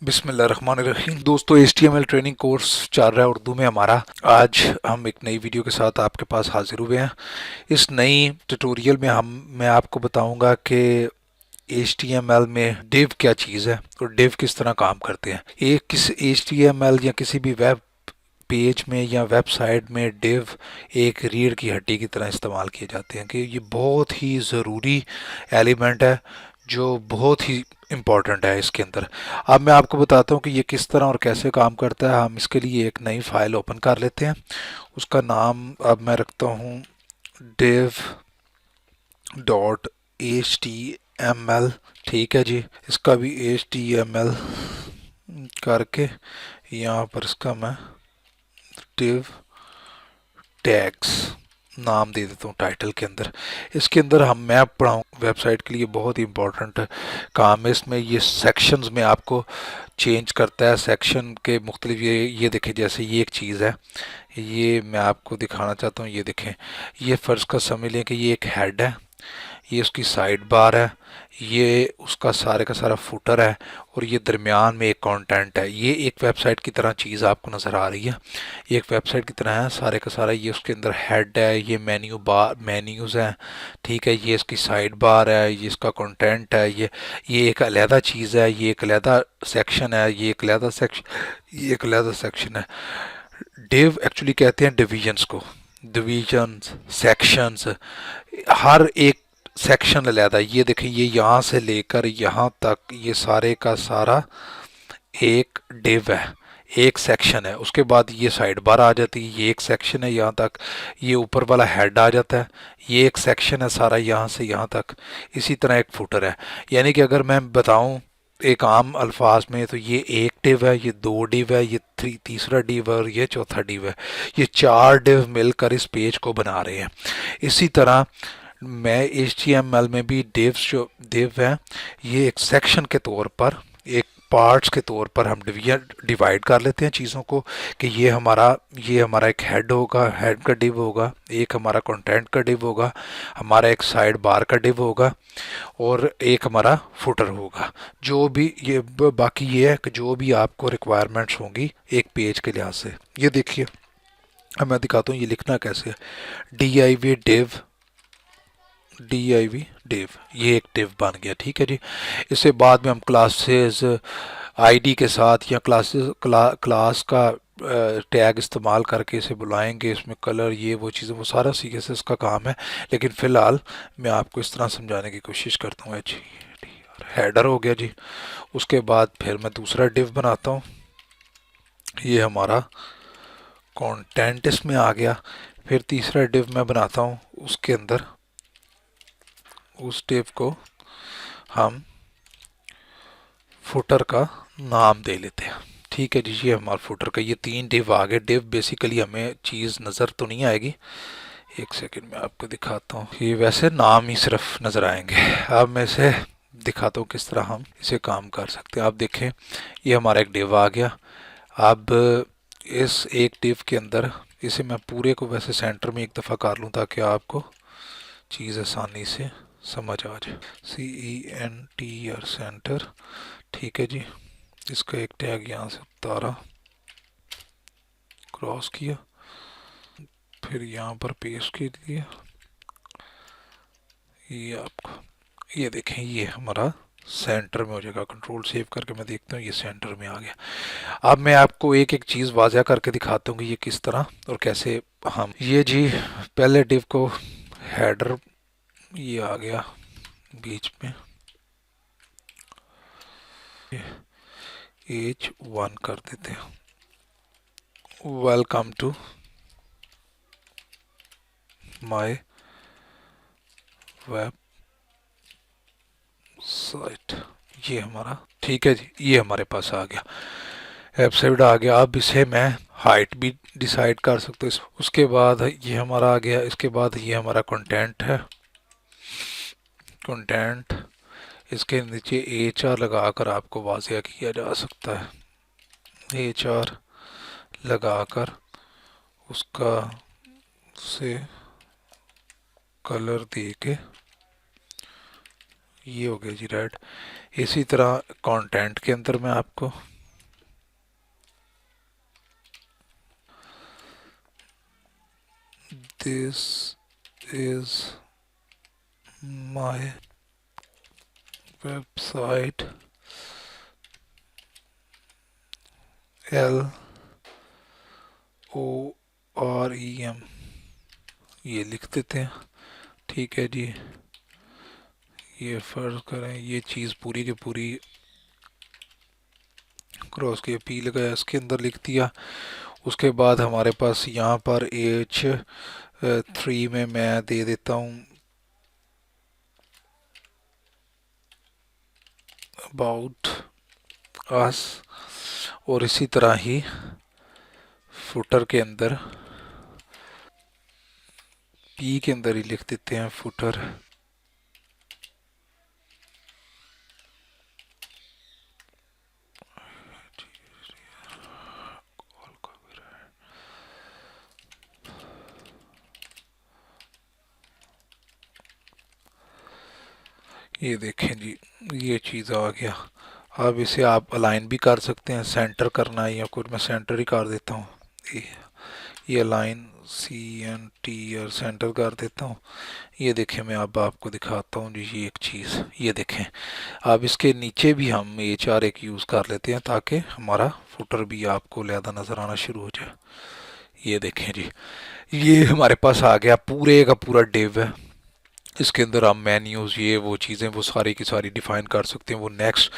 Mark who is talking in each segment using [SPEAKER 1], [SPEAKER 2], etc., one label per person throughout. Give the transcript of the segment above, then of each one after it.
[SPEAKER 1] बिस्मिल्लाहिर्रहमानिर्रहीम। दोस्तों, HTML training course चल रहा है उर्दू में हमारा। आज हम एक नई वीडियो के साथ आपके पास हाजिर हुए हैं। इस नई ट्यूटोरियल में मैं आपको बताऊंगा कि HTML में div क्या चीज़ है और div किस तरह काम करते हैं। एक किस HTML या किसी भी वेब पेज में या वेबसाइट में div एक रीढ़ की हड्डी की तरह इस्तेमाल किए जाते हैं कि ये बहुत ही ज़रूरी एलिमेंट है जो बहुत ही इम्पोर्टेंट है इसके अंदर। अब मैं आपको बताता हूँ कि ये किस तरह और कैसे काम करता है। हम इसके लिए एक नई फाइल ओपन कर लेते हैं। उसका नाम अब मैं रखता हूँ div dot H T M L. ठीक है जी, इसका भी HTML करके यहाँ पर इसका मैं div टैग्स नाम दे देता हूँ टाइटल के अंदर। इसके अंदर हम मैं पढ़ाऊँ वेबसाइट के लिए बहुत ही इम्पोर्टेंट काम है। इसमें ये सेक्शंस में आपको चेंज करता है। सेक्शन के मुख्तलिफ ये देखें, जैसे ये एक चीज़ है, ये मैं आपको दिखाना चाहता हूँ। ये देखें, ये फ़र्ज़ का समझ लें कि ये एक हेड है, ये उसकी साइड बार है, ये उसका सारे का सारा फुटर है और ये दरमियान में एक कंटेंट है। ये एक वेबसाइट की तरह चीज़ आपको नज़र आ रही है, ये एक वेबसाइट की तरह है सारे का सारा। ये उसके अंदर हेड है, ये मेन्यूज़ हैं। ठीक है, ये इसकी साइड बार है, ये इसका कंटेंट है, ये एक अलहदा चीज़ है, ये एक अलहदा सेक्शन है, ये एक अलहदा सेक्शन है। डिव एक्चुअली कहते हैं डिविजन्स को, डिविजन्स, सेक्शंस। हर एक सेक्शन अलहदा है। ये देखें, ये यहाँ से लेकर यहाँ तक ये सारे का सारा एक डिव है, एक सेक्शन है। उसके बाद ये साइड बार आ जाती है, ये एक सेक्शन है यहाँ तक। ये ऊपर वाला हेड आ जाता है, ये एक सेक्शन है सारा यहाँ से यहाँ तक। इसी तरह एक फुटर है। यानी कि अगर मैं बताऊँ एक आम अल्फाज में, तो ये एक डिव है, ये दो डिव है, ये तीसरा डिव है और ये चौथा डिव है। ये चार डिव मिलकर इस पेज को बना रहे हैं। इसी तरह मैं HTML में भी डिव्स जो डिव है, ये एक सेक्शन के तौर पर, एक पार्ट्स के तौर पर हम डिवाइड कर लेते हैं चीज़ों को कि ये हमारा एक हेड होगा, हेड का डिव होगा, एक हमारा कंटेंट का डिव होगा, हमारा एक साइड बार का डिव होगा और एक हमारा फुटर होगा। जो भी बाकी ये है कि जो भी आपको रिक्वायरमेंट्स होंगी एक पेज के लिहाज से। ये देखिए, अब मैं दिखाता हूँ ये लिखना कैसे है। div ये एक div बन गया। ठीक है जी। इससे बाद में हम क्लासेस आईडी के साथ या क्लास का टैग इस्तेमाल करके इसे बुलाएंगे। इसमें कलर, ये वो चीज़ें, वो सारा CSS का काम है। लेकिन फ़िलहाल मैं आपको इस तरह समझाने की कोशिश करता हूँ। जी, हेडर हो गया जी। उसके बाद फिर मैं दूसरा डिव बनाता हूँ, ये हमारा कंटेंट इसमें आ गया। फिर तीसरा डिव मैं बनाता हूँ, उसके अंदर उस डिव को हम फुटर का नाम दे लेते हैं। ठीक है जी, ये हमारा फुटर का ये तीन डिव आ गए। डिव बेसिकली हमें चीज़ नज़र तो नहीं आएगी, एक सेकंड में आपको दिखाता हूँ। ये वैसे नाम ही सिर्फ नज़र आएंगे। अब मैं इसे दिखाता हूँ किस तरह हम इसे काम कर सकते हैं। आप देखें, ये हमारा एक डिव आ गया। अब इस एक डिव के अंदर इसे मैं पूरे को वैसे सेंटर में एक दफ़ा कर लूँ ताकि आपको चीज़ आसानी से समझ आ जाए। CENTR, centre. ठीक है जी। इसका एक टैग यहाँ से उतारा, क्रॉस किया, फिर यहाँ पर पेस्ट कर दिया। ये आपको ये देखें, ये हमारा सेंटर में हो जाएगा। कंट्रोल सेव करके मैं देखता हूँ ये सेंटर में आ गया। अब मैं आपको एक एक चीज़ वाज़ह करके दिखाता हूँ कि ये किस तरह और कैसे हम ये जी पहले डिव को हेडर, ये आ गया बीच में, H1 कर देते हैं। Welcome to my web site. ये हमारा, ठीक है जी, ये हमारे पास आ गया, वेबसाइट आ गया। अब इसे मैं हाइट भी डिसाइड कर सकते हो। उसके बाद ये हमारा आ गया। इसके बाद ये हमारा कंटेंट है, कंटेंट। इसके नीचे HR लगाकर आपको वाज़िया किया जा सकता है। HR लगाकर उसका से कलर दे के ये हो गया जी रेड। इसी तरह कंटेंट के अंदर मैं आपको this is my website LOREM ये लिख देते हैं। ठीक है जी, ये फर्ज करें ये चीज़ पूरी की पूरी क्रॉस के पी लगाया इसके अंदर लिख दिया। उसके बाद हमारे पास यहाँ पर H3 में मैं दे देता हूँ अबाउट अस, और इसी तरह ही फुटर के अंदर पी के अंदर ही लिख देते हैं फुटर। ये देखें जी, ये चीज़ आ गया। अब इसे आप अलाइन भी कर सकते हैं, सेंटर करना है या कुछ, मैं सेंटर ही कर देता हूँ। ये अलाइन CNT और सेंटर कर देता हूँ। ये देखें, मैं अब आपको दिखाता हूँ जी ये एक चीज़, ये देखें। अब इसके नीचे भी हम HR एक यूज़ कर लेते हैं ताकि हमारा फुटर भी आपको लहदा नज़र आना शुरू हो जाए। ये देखें जी, ये हमारे पास आ गया, पूरे का पूरा डिव है। इसके अंदर हम मेन्यूज़ ये वो चीज़ें वो सारी की सारी डिफ़ाइन कर सकते हैं। वो नेक्स्ट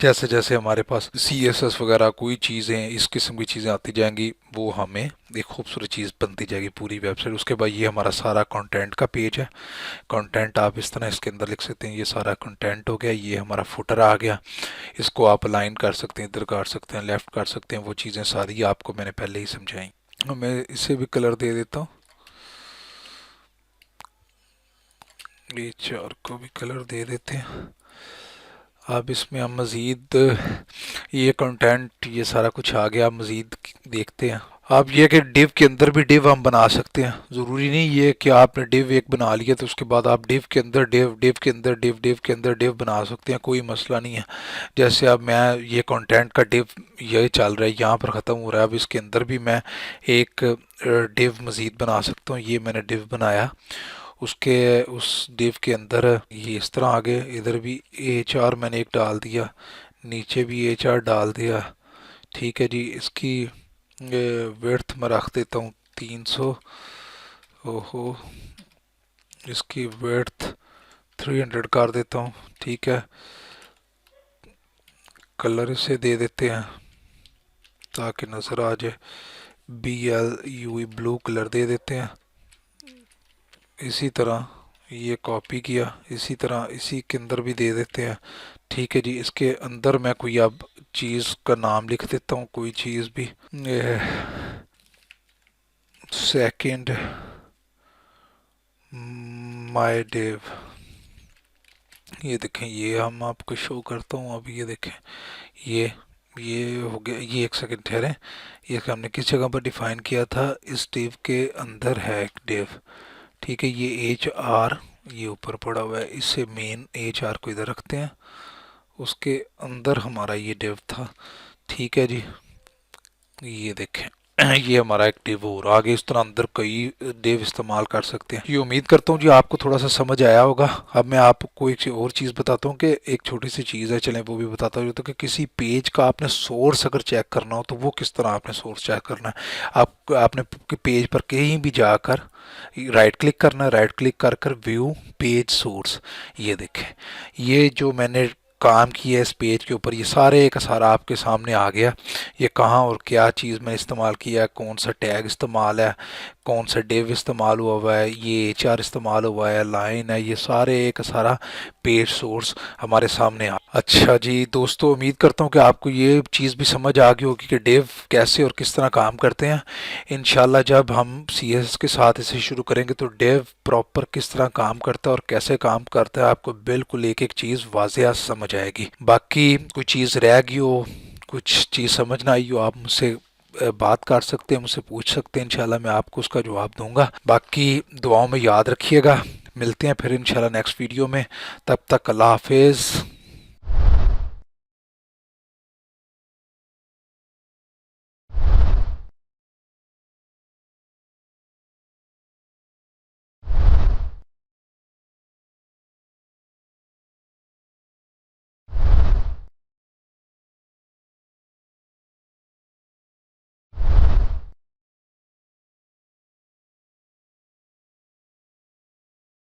[SPEAKER 1] जैसे जैसे हमारे पास CSS वगैरह कोई चीज़ें इस किस्म की चीज़ें आती जाएंगी, वो हमें एक खूबसूरत चीज़ बनती जाएगी पूरी वेबसाइट। उसके बाद ये हमारा सारा कंटेंट का पेज है। कंटेंट आप इस तरह इसके अंदर लिख सकते हैं, ये सारा कंटेंट हो गया। ये हमारा फुटर आ गया, इसको आप अलाइन कर सकते हैं, इधर कर सकते हैं, लेफ़्ट कर सकते हैं। वो चीज़ें सारी आपको मैंने पहले ही समझाई। मैं इसे भी कलर दे देता हूँ, HR को भी कलर दे देते हैं। अब इसमें हम मज़ीद ये कंटेंट ये सारा कुछ आ गया, मज़ीद देखते हैं। अब ये कि डिव के अंदर भी डिव हम बना सकते हैं। ज़रूरी नहीं ये कि आपने डिव एक बना लिया तो उसके बाद आप डिव के अंदर डिव, डिव के अंदर डिव, डिव के अंदर डिव बना सकते हैं, कोई मसला नहीं है। जैसे अब मैं ये कंटेंट का डिव ये चल रहा है, यहाँ पर ख़त्म हो रहा है, अब इसके अंदर भी मैं एक डिव मज़ीद बना सकता हूँ। ये मैंने डिव बनाया, उसके उस डिव के अंदर ये इस तरह आगे इधर भी HR मैंने एक डाल दिया, नीचे भी HR डाल दिया। ठीक है जी, इसकी विड्थ मैं रख देता हूँ 300। ओहो, इसकी विड्थ 300 कर देता हूँ। ठीक है, कलर इसे दे देते हैं ताकि नज़र आ जाए, BLUE ब्लू कलर दे देते हैं। इसी तरह ये कॉपी किया, इसी तरह इसी के अंदर भी दे देते हैं। ठीक है जी, इसके अंदर मैं कोई अब चीज़ का नाम लिख देता हूँ, कोई चीज़ भी, सेकंड माय डिव। ये देखें, ये हम आपको शो करता हूँ। अब ये देखें, ये ये हो गया। ये एक सेकंड ठहरे, ये हमने किस जगह पर डिफाइन किया था, इस डिव के अंदर है एक डिव। ठीक है, ये HR ये ऊपर पड़ा हुआ है, इससे मेन HR को इधर रखते हैं, उसके अंदर हमारा ये डिव था। ठीक है जी, ये देखें ये हमारा एक डिव और आगे इस तरह अंदर कई डिव इस्तेमाल कर सकते हैं। ये उम्मीद करता हूँ जी आपको थोड़ा सा समझ आया होगा। अब मैं आपको एक और चीज़ बताता हूँ कि एक छोटी सी चीज़ है, चलें वो भी बताता हूँ। तो कि किसी पेज का आपने सोर्स अगर चेक करना हो तो वो किस तरह आपने सोर्स चेक करना है। आपने पेज पर कहीं भी जाकर राइट क्लिक करना है, राइट क्लिक कर कर व्यू पेज सोर्स। ये देखें, ये जो मैंने काम किया है इस पेज के ऊपर, ये सारे का सारा आपके सामने आ गया। ये कहाँ और क्या चीज़ मैंने इस्तेमाल किया है, कौन सा टैग इस्तेमाल है, कौन सा डिव इस्तेमाल हुआ है, ये HR इस्तेमाल हुआ है, लाइन है, ये सारे का सारा पेज सोर्स हमारे सामने आ। अच्छा जी दोस्तों, उम्मीद करता हूँ कि आपको ये चीज़ भी समझ आ गई होगी कि डिव कैसे और किस तरह काम करते हैं। इंशाल्लाह जब हम CSS के साथ इसे शुरू करेंगे तो डिव प्रॉपर किस तरह काम करता है और कैसे काम करता है आपको बिल्कुल एक एक चीज़ वाज़ेह समझ आएगी। बाकी कोई चीज़ रह गई हो, कुछ चीज़ समझ ना आई हो, आप मुझसे बात कर सकते हैं, मुझसे पूछ सकते हैं, इंशाल्लाह मैं आपको उसका जवाब दूंगा। बाकी दुआओं में याद रखिएगा, मिलते हैं फिर इंशाल्लाह नेक्स्ट वीडियो में। तब तक अल्लाह हाफिज़।